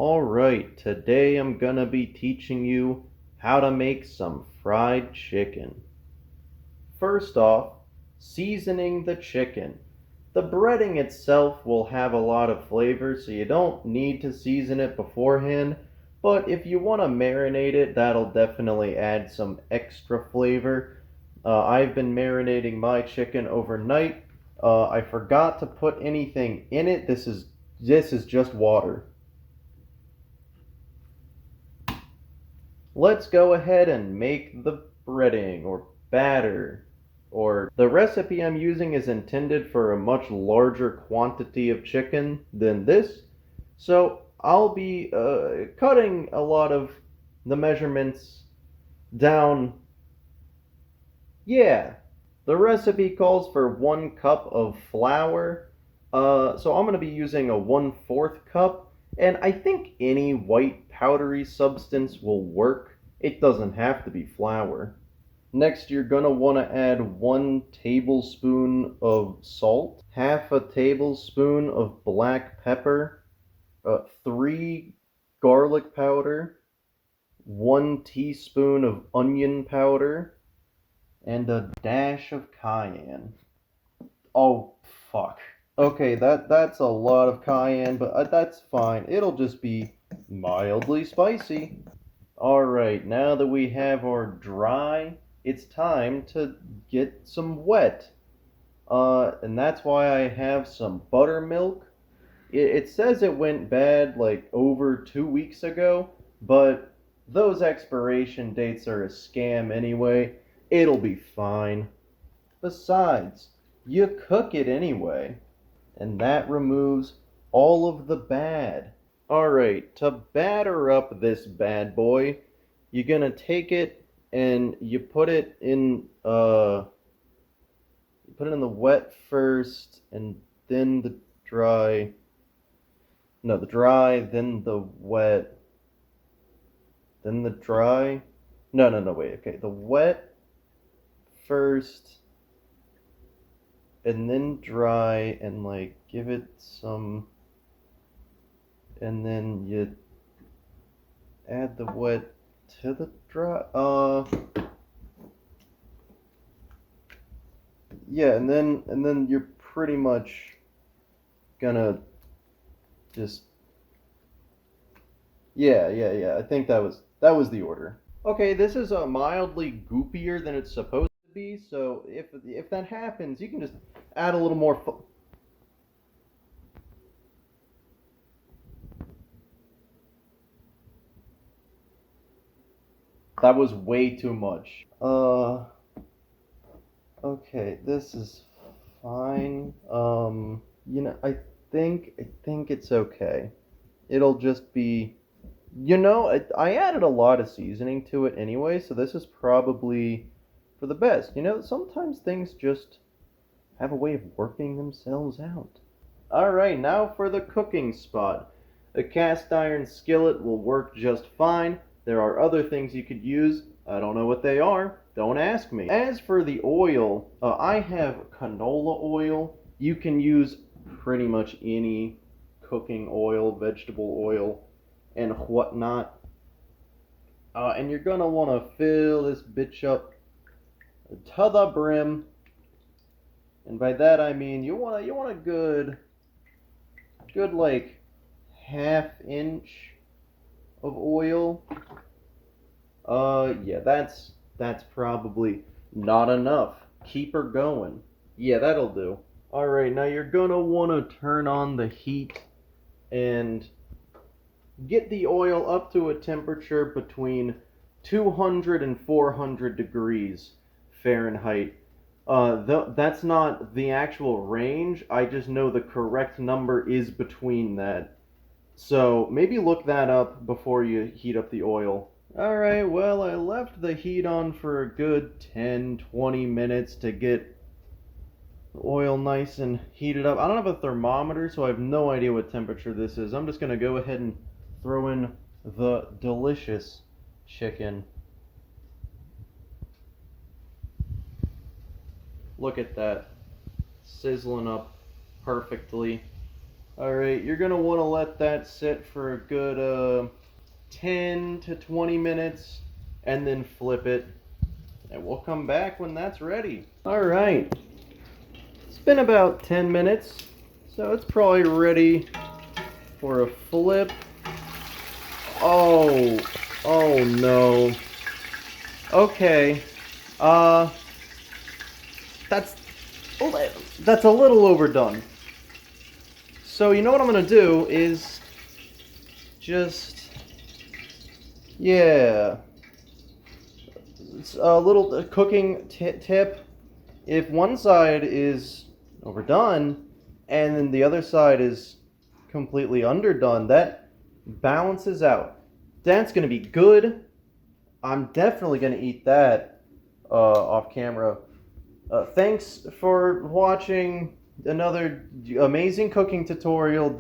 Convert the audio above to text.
Alright, today I'm gonna be teaching you how to make some fried chicken. First off, seasoning the chicken. The breading itself will have a lot of flavor, so you don't need to season it beforehand, but if you want to marinate it, that'll definitely add some extra flavor. I've been marinating my chicken overnight. I forgot to put anything in it. This is just water. Let's go ahead and make the breading or batter. Or the recipe I'm using is intended for a much larger quantity of chicken than this, so I'll be cutting a lot of the measurements down. Yeah, the recipe calls for 1 cup of flour, so I'm going to be using a 1/4 cup, and I think any white powdery substance will work. It doesn't have to be flour. Next, you're going to want to add 1 tablespoon of salt, half a tablespoon of black pepper, 3 garlic powder, 1 teaspoon of onion powder, and a dash of cayenne. Oh, fuck. Okay, that's a lot of cayenne, but that's fine. It'll just be mildly spicy. Alright, now that we have our dry, it's time to get some wet. And that's why I have some buttermilk. It says it went bad like over 2 weeks ago, but those expiration dates are a scam anyway. It'll be fine. Besides, you cook it anyway, and that removes all of the bad. Alright, to batter up this bad boy, you're gonna take it and you put it in the wet first and then the dry. No, the dry, then the wet, then the dry. No, wait, okay. The wet first and then dry, and like give it some, and then you add the wet to the dry. Yeah, and then you're pretty much gonna just, yeah. I think that was the order. Okay, this is mildly goopier than it's supposed to be, so if that happens, you can just add a little more. That was way too much. Okay, this is fine. I think it's okay. It'll just be, I added a lot of seasoning to it anyway, so this is probably for the best. Sometimes things just have a way of working themselves out. Alright, now for the cooking spot. A cast iron skillet will work just fine. There are other things you could use. I don't know what they are. Don't ask me. As for the oil, I have canola oil. You can use pretty much any cooking oil, vegetable oil, and whatnot. And you're gonna want to fill this bitch up to the brim. And by that I mean you want a good like ½ inch of oil. Yeah, that's probably not enough. Keep her going. Yeah, that'll do. Alright, now you're gonna want to turn on the heat and get the oil up to a temperature between 200 and 400 degrees Fahrenheit. That's not the actual range. I just know the correct number is between that. So maybe look that up before you heat up the oil. Alright, well, I left the heat on for a good 10-20 minutes to get the oil nice and heated up. I don't have a thermometer, so I have no idea what temperature this is. I'm just going to go ahead and throw in the delicious chicken. Look at that. Sizzling up perfectly. Alright, you're gonna want to let that sit for a good 10 to 20 minutes and then flip it. And we'll come back when that's ready. Alright, it's been about 10 minutes, so it's probably ready for a flip. Oh, oh no. Okay, that's a little overdone. So you know what I'm gonna do is just, yeah, it's a little cooking tip. If one side is overdone and then the other side is completely underdone, that balances out. That's gonna be good. I'm definitely gonna eat that off camera. Thanks for watching another amazing cooking tutorial.